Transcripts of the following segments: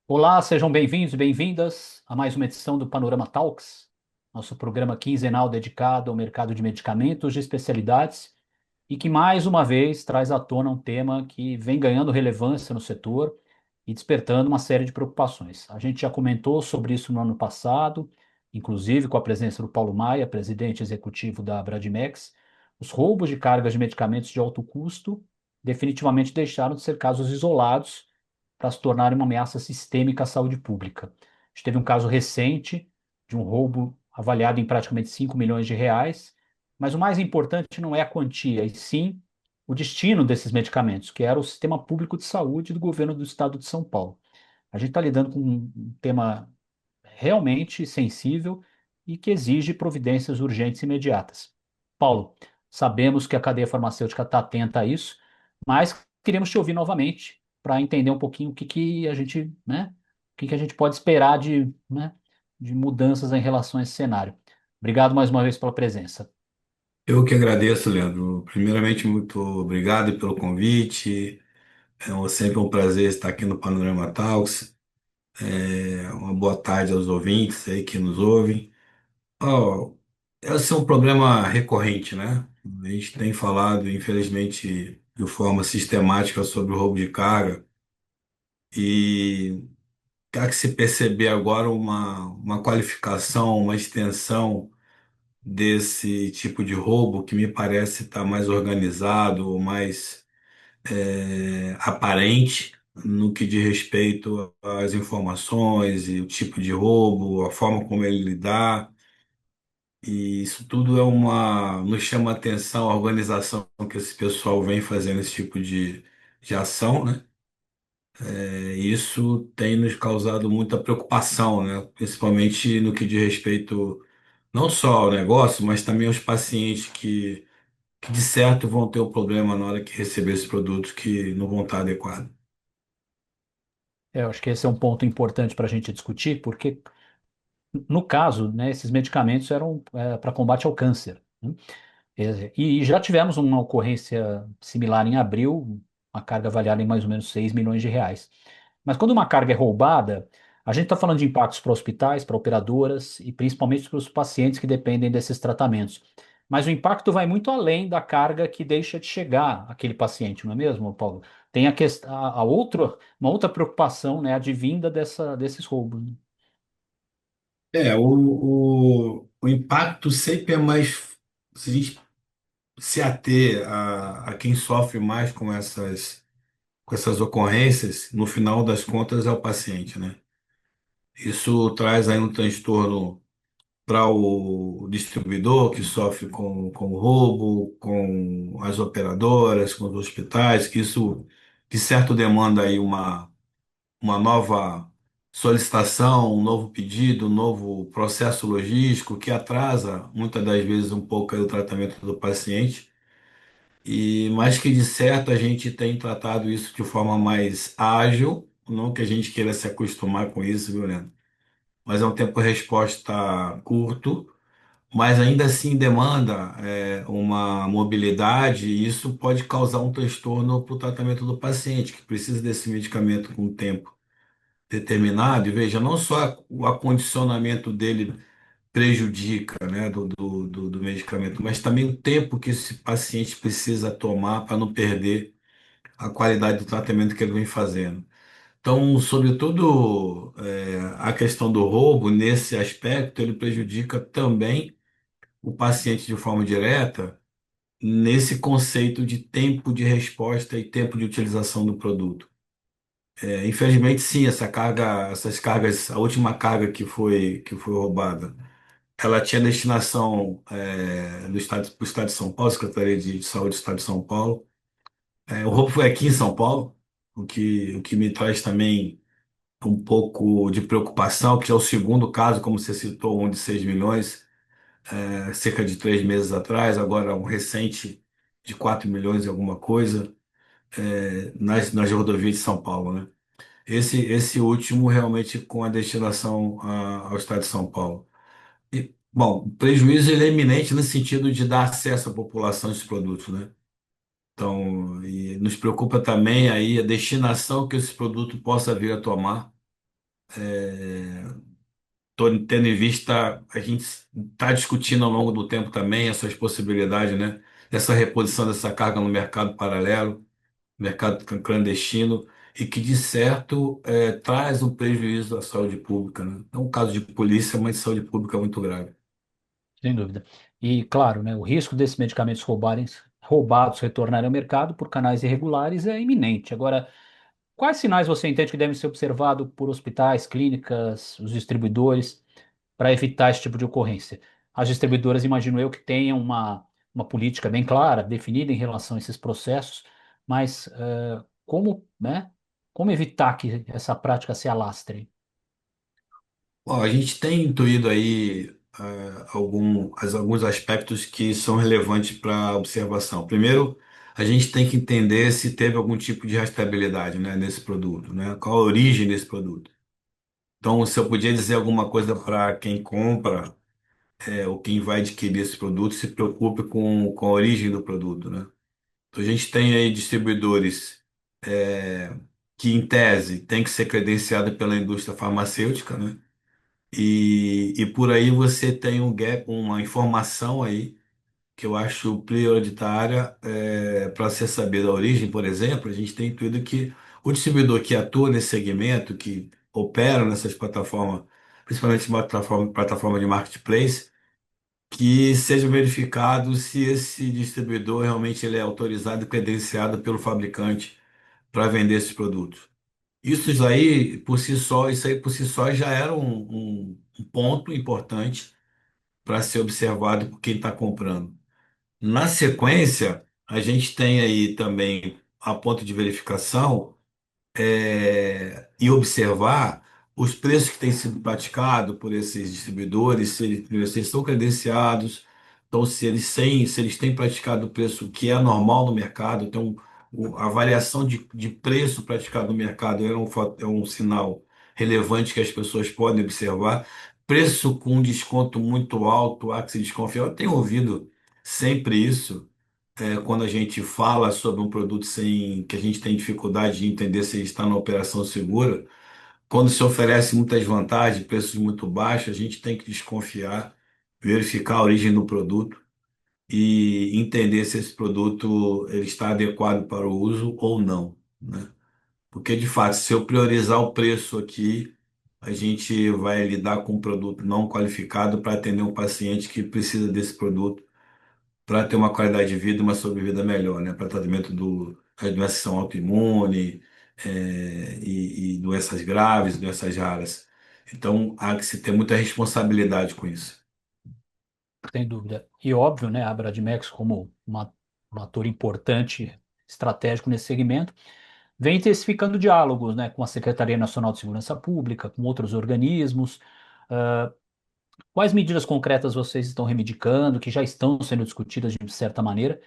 Olá, sejam bem-vindos e bem-vindas a mais uma edição do Panorama Talks, nosso programa quinzenal dedicado ao mercado de medicamentos de especialidades e que mais uma vez traz à tona um tema que vem ganhando relevância no setor e despertando uma série de preocupações. A gente já comentou sobre isso no ano passado, inclusive com a presença do Paulo Maia, presidente executivo da Bradimex. Os roubos de cargas de medicamentos de alto custo definitivamente deixaram de ser casos isolados para se tornarem uma ameaça sistêmica à saúde pública. A gente teve um caso recente de um roubo avaliado em praticamente 5 milhões de reais, mas o mais importante não é a quantia, e sim o destino desses medicamentos, que era o sistema público de saúde do governo do estado de São Paulo. A gente está lidando com um tema realmente sensível e que exige providências urgentes e imediatas. Paulo, sabemos que a cadeia farmacêutica está atenta a isso, mas queremos te ouvir novamente para entender um pouquinho o que a gente, né, o que a gente pode esperar de mudanças em relação a esse cenário. Obrigado mais uma vez pela presença. Eu que agradeço, Leandro. Primeiramente, muito obrigado pelo convite. Sempre um prazer estar aqui no Panorama Talks. Uma boa tarde aos ouvintes aí que nos ouvem. Oh, esse é um problema recorrente, né? A gente tem falado, infelizmente, de forma sistemática sobre o roubo de carga e há que se perceber agora uma qualificação, uma extensão desse tipo de roubo que me parece estar mais organizado, mais aparente no que diz respeito às informações e o tipo de roubo, a forma como ele lidar. E isso tudo nos chama a atenção a organização que esse pessoal vem fazendo esse tipo de ação, né? E isso tem nos causado muita preocupação, né? Principalmente no que diz respeito não só ao negócio, mas também aos pacientes que de certo vão ter o problema na hora que receber esses produtos que não vão estar adequados. Eu acho que esse é um ponto importante para a gente discutir, porque, no caso, né, esses medicamentos eram para combate ao câncer, né? E já tivemos uma ocorrência similar em abril, uma carga avaliada em mais ou menos 6 milhões de reais. Mas quando uma carga é roubada, a gente está falando de impactos para hospitais, para operadoras e principalmente para os pacientes que dependem desses tratamentos. Mas o impacto vai muito além da carga que deixa de chegar àquele paciente, não é mesmo, Paulo? Tem uma outra preocupação, né, advinda desses roubos, né? O impacto sempre é mais. Se a gente se ater a quem sofre mais com essas ocorrências, no final das contas é o paciente, né? Isso traz aí um transtorno para o distribuidor que sofre com o roubo, com as operadoras, com os hospitais, que isso de certo demanda aí uma nova solicitação, um novo pedido, um novo processo logístico que atrasa muitas das vezes um pouco aí o tratamento do paciente. E mais que de certo a gente tem tratado isso de forma mais ágil, não que a gente queira se acostumar com isso, viu, Leandro? Mas é um tempo-resposta curto, mas ainda assim demanda uma mobilidade e isso pode causar um transtorno para o tratamento do paciente, que precisa desse medicamento com tempo determinado. E veja, não só o acondicionamento dele prejudica, né, do medicamento, mas também o tempo que esse paciente precisa tomar para não perder a qualidade do tratamento que ele vem fazendo. Então, sobretudo, a questão do roubo, nesse aspecto, ele prejudica também o paciente de forma direta, nesse conceito de tempo de resposta e tempo de utilização do produto. Infelizmente, sim, essas cargas, a última carga que foi roubada, ela tinha destinação do estado, para o estado de São Paulo, Secretaria de Saúde do Estado de São Paulo. O roubo foi aqui em São Paulo, o que me traz também um pouco de preocupação, que é o segundo caso, como você citou, um de 6 milhões, cerca de 3 meses atrás, agora um recente de 4 milhões e alguma coisa, nas rodovias de São Paulo, né? Esse último realmente com a destinação ao estado de São Paulo. Bom, o prejuízo ele é iminente no sentido de dar acesso à população a esses produtos, né? Então, e nos preocupa também aí a destinação que esse produto possa vir a tomar. Tendo em vista, a gente está discutindo ao longo do tempo também essas possibilidades, né? Dessa reposição dessa carga no mercado paralelo, mercado clandestino, e que, de certo, traz um prejuízo à saúde pública, né? É um caso de polícia, mas de saúde pública muito grave. Sem dúvida. E, claro, né, o risco desses medicamentos roubados retornarem ao mercado por canais irregulares é iminente. Agora, quais sinais você entende que devem ser observados por hospitais, clínicas, os distribuidores, para evitar esse tipo de ocorrência? As distribuidoras, imagino eu, que tenham uma política bem clara, definida em relação a esses processos, mas como, né, como evitar que essa prática se alastre? Bom, a gente tem intuído aí alguns aspectos que são relevantes para a observação. Primeiro, a gente tem que entender se teve algum tipo de rastreabilidade, né, nesse produto, né? Qual a origem desse produto. Então, se eu podia dizer alguma coisa para quem compra, ou quem vai adquirir esse produto, se preocupe com a origem do produto, né? Então, a gente tem aí distribuidores que, em tese, tem que ser credenciado pela indústria farmacêutica, né? E por aí você tem um gap, uma informação aí que eu acho prioritária para ser saber a origem, por exemplo, a gente tem tudo que o distribuidor que atua nesse segmento, que opera nessas plataformas, principalmente plataforma de marketplace, que seja verificado se esse distribuidor realmente ele é autorizado e credenciado pelo fabricante para vender esses produtos. Isso aí por si só já era um ponto importante para ser observado por quem está comprando. Na sequência, a gente tem aí também a ponto de verificação e observar os preços que têm sido praticados por esses distribuidores, se eles estão credenciados, então se eles têm praticado o preço que é normal no mercado, então a variação de preço praticado no mercado é um sinal relevante que as pessoas podem observar. Preço com desconto muito alto, há que se desconfiar. Eu tenho ouvido sempre isso quando a gente fala sobre um produto sem que a gente tem dificuldade de entender se ele está na operação segura, quando se oferece muitas vantagens, preços muito baixos, a gente tem que desconfiar, verificar a origem do produto e entender se esse produto ele está adequado para o uso ou não, né? Porque de fato, se eu priorizar o preço aqui, a gente vai lidar com um produto não qualificado para atender um paciente que precisa desse produto para ter uma qualidade de vida e uma sobrevida melhor, né? Para tratamento das doenças que são autoimunes, e doenças graves, doenças raras. Então, há que se ter muita responsabilidade com isso. Sem dúvida. E óbvio, né, a Bradimex, como um ator importante, estratégico nesse segmento, vem intensificando diálogos, né, com a Secretaria Nacional de Segurança Pública, com outros organismos. Quais medidas concretas vocês estão reivindicando, que já estão sendo discutidas de certa maneira,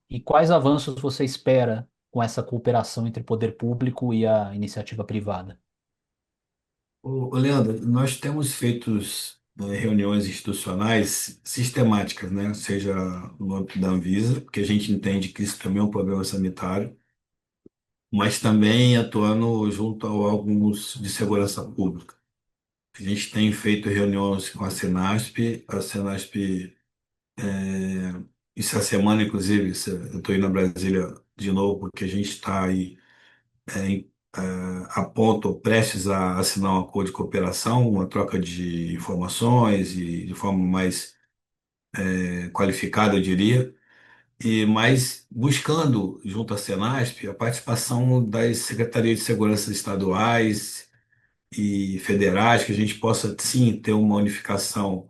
e quais avanços você espera com essa cooperação entre o poder público e a iniciativa privada? Leandro, nós temos feito reuniões institucionais sistemáticas, né? Seja no âmbito da Anvisa, porque a gente entende que isso também é um problema sanitário, mas também atuando junto a órgãos de segurança pública. A gente tem feito reuniões com a Senasp, essa semana, inclusive, eu estou indo a Brasília de novo, porque a gente está aí a ponto, ou prestes a assinar um acordo de cooperação, uma troca de informações e de forma mais qualificada, eu diria, e mais buscando, junto à Senasp, a participação das secretarias de segurança estaduais e federais, que a gente possa, sim, ter uma unificação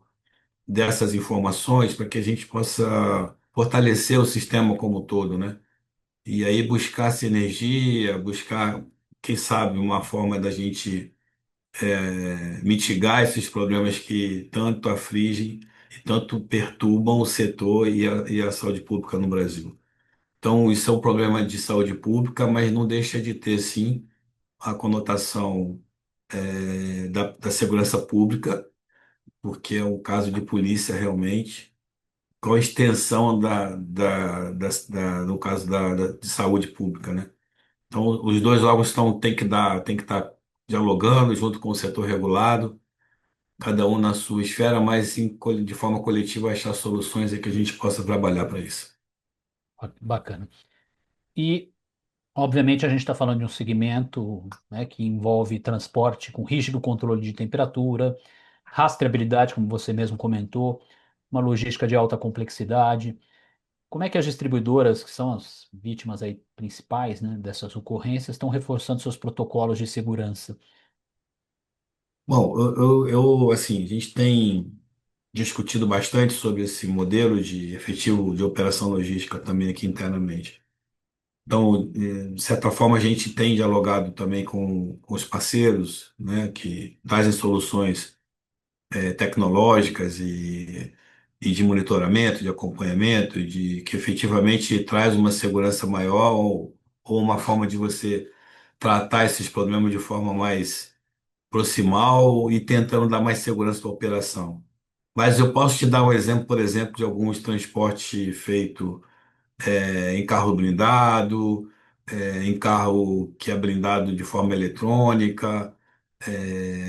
dessas informações para que a gente possa fortalecer o sistema como um todo, né? E aí buscar sinergia, buscar, quem sabe, uma forma da gente mitigar esses problemas que tanto afligem e tanto perturbam o setor e a saúde pública no Brasil. Então, isso é um problema de saúde pública, mas não deixa de ter, sim, a conotação da segurança pública, porque é um caso de polícia realmente, com a extensão no caso de saúde pública, né? Então, os dois órgãos tem que estar dialogando junto com o setor regulado, cada um na sua esfera, mas sim, de forma coletiva achar soluções e que a gente possa trabalhar para isso. Bacana. E, obviamente, a gente está falando de um segmento, né, que envolve transporte com rígido controle de temperatura, rastreabilidade, como você mesmo comentou, uma logística de alta complexidade. Como é que as distribuidoras, que são as vítimas aí principais, né, dessas ocorrências, estão reforçando seus protocolos de segurança? Bom, assim, a gente tem discutido bastante sobre esse modelo de efetivo de operação logística também aqui internamente. Então, de certa forma, a gente tem dialogado também com os parceiros, né, que trazem soluções tecnológicas e de monitoramento, de acompanhamento, de que efetivamente traz uma segurança maior ou uma forma de você tratar esses problemas de forma mais proximal e tentando dar mais segurança para a operação. Mas eu posso te dar um exemplo, por exemplo, de alguns transportes feito em carro blindado, em carro que é blindado de forma eletrônica,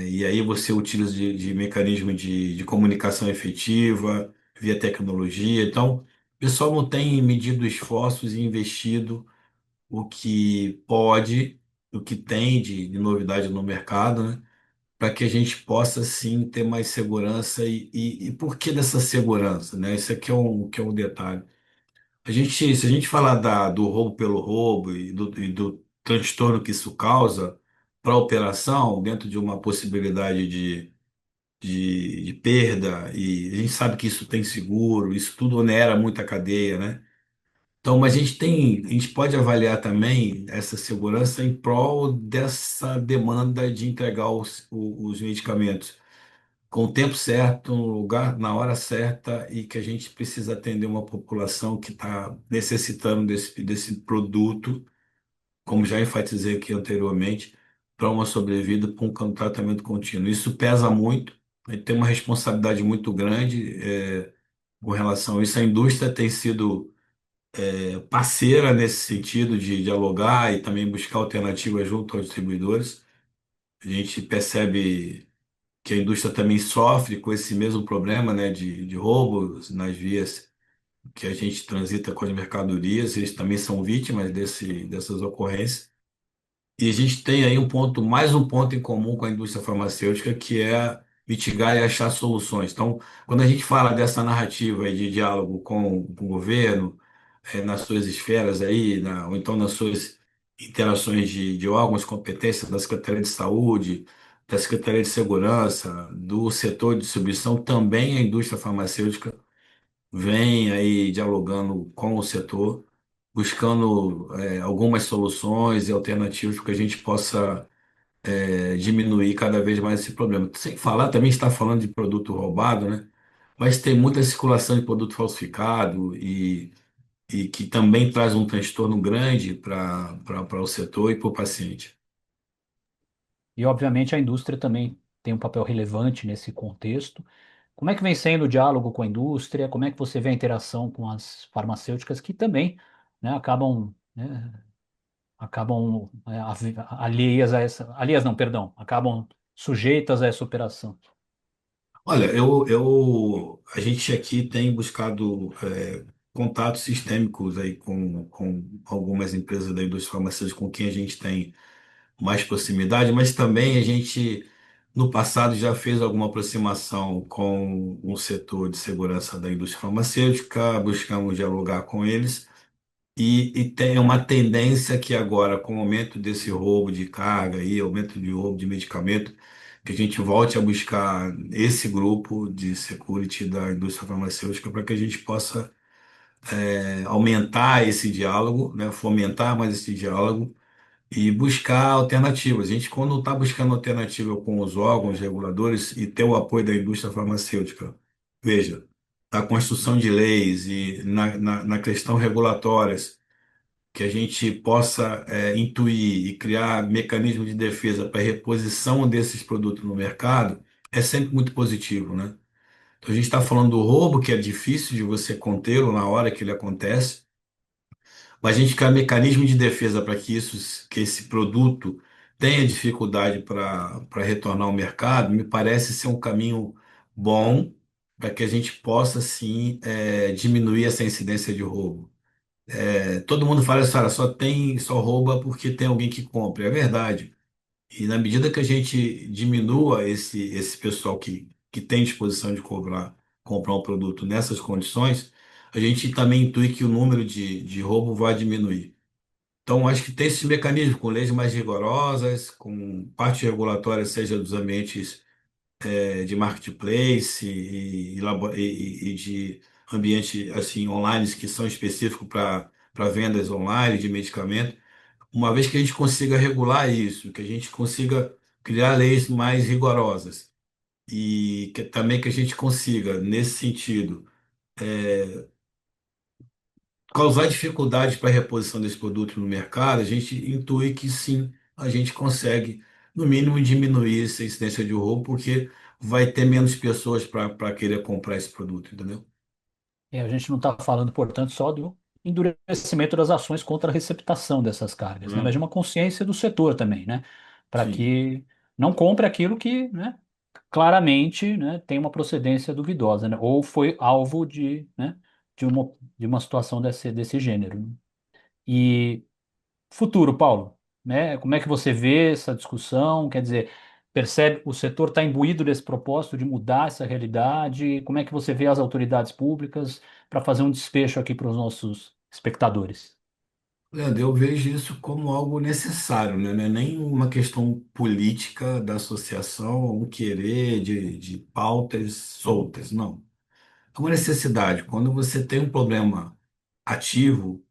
e aí você utiliza de mecanismo de comunicação efetiva via tecnologia. Então, o pessoal não tem medido esforços e investido o que pode, o que tem de novidade no mercado, né? Para que a gente possa sim ter mais segurança e por que dessa segurança, né? Isso aqui que é um detalhe. Se a gente falar do roubo pelo roubo e do transtorno que isso causa para a operação, dentro de uma possibilidade de perda, e a gente sabe que isso tem seguro, isso tudo onera muito a cadeia, né? Então, mas a gente pode avaliar também essa segurança em prol dessa demanda de entregar os medicamentos com o tempo certo, no lugar, na hora certa e que a gente precisa atender uma população que está necessitando desse produto, como já enfatizei aqui anteriormente, para uma sobrevida, para um tratamento contínuo. Isso pesa muito, a gente tem uma responsabilidade muito grande com relação a isso. A indústria tem sido parceira nesse sentido de dialogar e também buscar alternativas junto aos distribuidores. A gente percebe que a indústria também sofre com esse mesmo problema, né, de roubos nas vias que a gente transita com as mercadorias, eles também são vítimas dessas ocorrências. E a gente tem aí mais um ponto em comum com a indústria farmacêutica, que é mitigar e achar soluções. Então, quando a gente fala dessa narrativa aí de diálogo com o governo, nas suas esferas aí, ou então nas suas interações de órgãos competentes da Secretaria de Saúde, da Secretaria de Segurança, do setor de distribuição, também a indústria farmacêutica vem aí dialogando com o setor, buscando algumas soluções e alternativas para que a gente possa diminuir cada vez mais esse problema. Sem falar, também está falando de produto roubado, né? Mas tem muita circulação de produto falsificado e que também traz um transtorno grande para o setor e para o paciente. E, obviamente, a indústria também tem um papel relevante nesse contexto. Como é que vem sendo o diálogo com a indústria? Como é que você vê a interação com as farmacêuticas que também, né, acabam alheias a essa, alheias não, perdão, acabam sujeitas a essa operação? Olha, a gente aqui tem buscado contatos sistêmicos aí com algumas empresas da indústria farmacêutica com quem a gente tem mais proximidade, mas também a gente, no passado, já fez alguma aproximação com o setor de segurança da indústria farmacêutica, buscamos dialogar com eles. E tem uma tendência que agora, com o aumento desse roubo de carga e aumento de roubo de medicamento, que a gente volte a buscar esse grupo de security da indústria farmacêutica para que a gente possa aumentar esse diálogo, né, fomentar mais esse diálogo e buscar alternativas. A gente, quando está buscando alternativa com os órgãos reguladores e ter o apoio da indústria farmacêutica, veja, na construção de leis e na questão regulatórias, que a gente possa intuir e criar mecanismos de defesa para reposição desses produtos no mercado, é sempre muito positivo, né? Então, a gente está falando do roubo, que é difícil de você contê-lo na hora que ele acontece, mas a gente quer mecanismo de defesa para que esse produto tenha dificuldade para retornar ao mercado, me parece ser um caminho bom para que a gente possa, sim, diminuir essa incidência de roubo. Todo mundo fala assim, "Olha, só rouba porque tem alguém que compra." É verdade. E na medida que a gente diminua esse pessoal que tem disposição de comprar um produto nessas condições, a gente também intui que o número de roubo vai diminuir. Então, acho que tem esses mecanismos com leis mais rigorosas, com parte regulatória, seja dos ambientes de marketplace e de ambiente assim online que são específicos para vendas online de medicamento. Uma vez que a gente consiga regular isso, que a gente consiga criar leis mais rigorosas e que também que a gente consiga, nesse sentido, causar dificuldades para a reposição desse produto no mercado, a gente intui que sim, a gente consegue, no mínimo, diminuir essa incidência de roubo, porque vai ter menos pessoas para querer comprar esse produto, entendeu? A gente não está falando, portanto, só do endurecimento das ações contra a receptação dessas cargas, né? Mas de Hum, uma consciência do setor também, né? Para sim. que não compre aquilo que, né, claramente, né, tem uma procedência duvidosa, né? Ou foi alvo de, né, de uma situação desse gênero, né? E futuro, Paulo, né? Como é que você vê essa discussão? Quer dizer, percebe o setor está imbuído desse propósito de mudar essa realidade? Como é que você vê as autoridades públicas para fazer um desfecho aqui para os nossos espectadores? Leandro, eu vejo isso como algo necessário, né? Não é nem uma questão política da associação, um querer de pautas soltas, não. É uma necessidade. Quando você tem um problema ativo,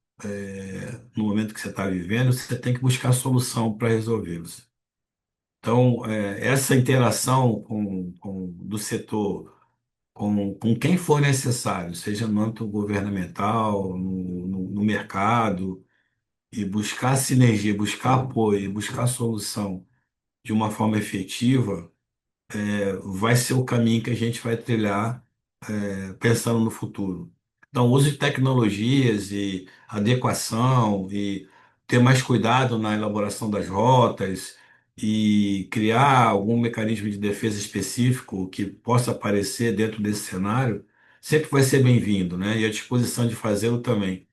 no momento que você está vivendo, você tem que buscar solução para resolvê-los. Então, essa interação do setor com quem for necessário, seja no âmbito governamental, no mercado, e buscar sinergia, buscar apoio, buscar solução de uma forma efetiva, vai ser o caminho que a gente vai trilhar, pensando no futuro. Então, uso de tecnologias e adequação e ter mais cuidado na elaboração das rotas e criar algum mecanismo de defesa específico que possa aparecer dentro desse cenário, sempre vai ser bem-vindo, né? E a disposição de fazê-lo também.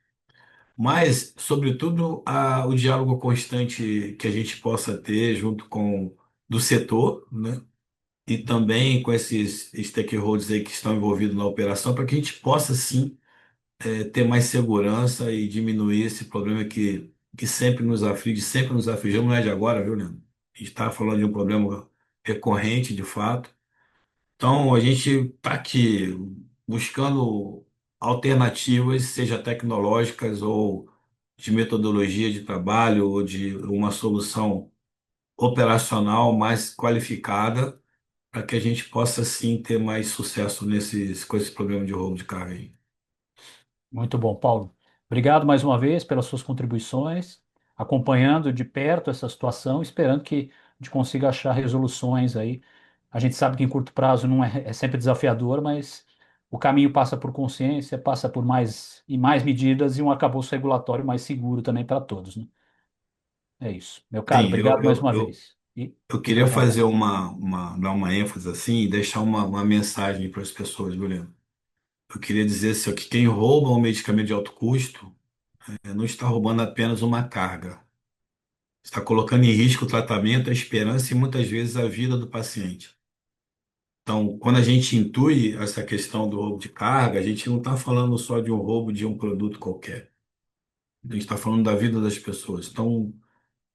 Mas, sobretudo, o diálogo constante que a gente possa ter junto com do setor, né? E também com esses stakeholders aí que estão envolvidos na operação, para que a gente possa, sim, ter mais segurança e diminuir esse problema que sempre nos aflige, sempre nos afligimos, não é de agora, viu, Leandro? A gente está falando de um problema recorrente, de fato. Então, a gente está aqui buscando alternativas, seja tecnológicas ou de metodologia de trabalho ou de uma solução operacional mais qualificada para que a gente possa sim ter mais sucesso com esse problema de roubo de carga aí. Muito bom, Paulo. Obrigado mais uma vez pelas suas contribuições, acompanhando de perto essa situação, esperando que a gente consiga achar resoluções aí. A gente sabe que em curto prazo não é sempre desafiador, mas o caminho passa por consciência, passa por mais e mais medidas e um arcabouço regulatório mais seguro também para todos, né? É isso. Meu caro, Sim, obrigado mais uma vez. E eu fica queria até a fazer próxima. dar uma ênfase assim e deixar uma mensagem para as pessoas, viu, Leandro? Eu queria dizer assim, ó, que quem rouba um medicamento de alto custo não está roubando apenas uma carga. Está colocando em risco o tratamento, a esperança e muitas vezes a vida do paciente. Então, quando a gente intui essa questão do roubo de carga, a gente não está falando só de um roubo de um produto qualquer. A gente está falando da vida das pessoas. Então,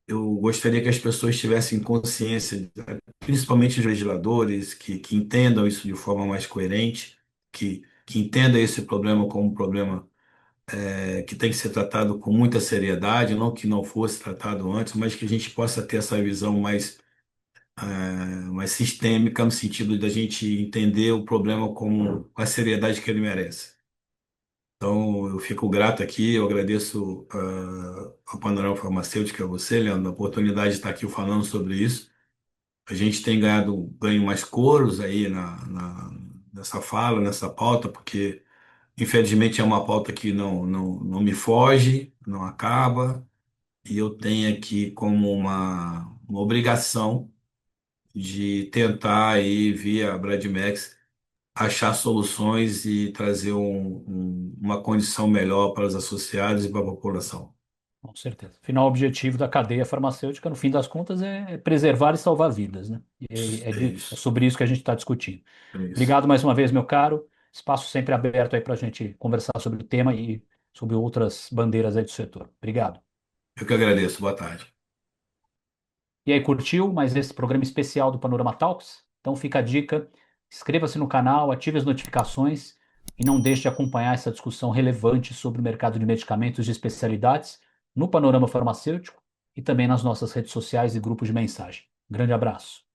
eu gostaria que as pessoas tivessem consciência, principalmente os legisladores, que entendam isso de forma mais coerente, que entendam esse problema como um problema que tem que ser tratado com muita seriedade, não que não fosse tratado antes, mas que a gente possa ter essa visão mais sistêmica, no sentido da gente entender o problema com a seriedade que ele merece. Então, eu fico grato aqui, eu agradeço ao Panorama Farmacêutico, a você, Leandro, a oportunidade de estar aqui falando sobre isso. A gente tem ganho mais coros aí nessa fala, nessa pauta, porque infelizmente é uma pauta que não me foge, não acaba, e eu tenho aqui como uma obrigação de tentar aí, via Bradmax, achar soluções e trazer uma condição melhor para os associados e para a população. Com certeza. Final objetivo da cadeia farmacêutica, no fim das contas, é preservar e salvar vidas, né? E É é isso, sobre isso que a gente está discutindo. é isso. Obrigado mais uma vez, meu caro. Espaço sempre aberto aí para a gente conversar sobre o tema e sobre outras bandeiras aí do setor. Obrigado. Eu que agradeço. Boa tarde. E aí, curtiu mais esse programa especial do Panorama Talks? Então fica a dica, inscreva-se no canal, ative as notificações e não deixe de acompanhar essa discussão relevante sobre o mercado de medicamentos de especialidades no panorama farmacêutico e também nas nossas redes sociais e grupos de mensagem. Grande abraço.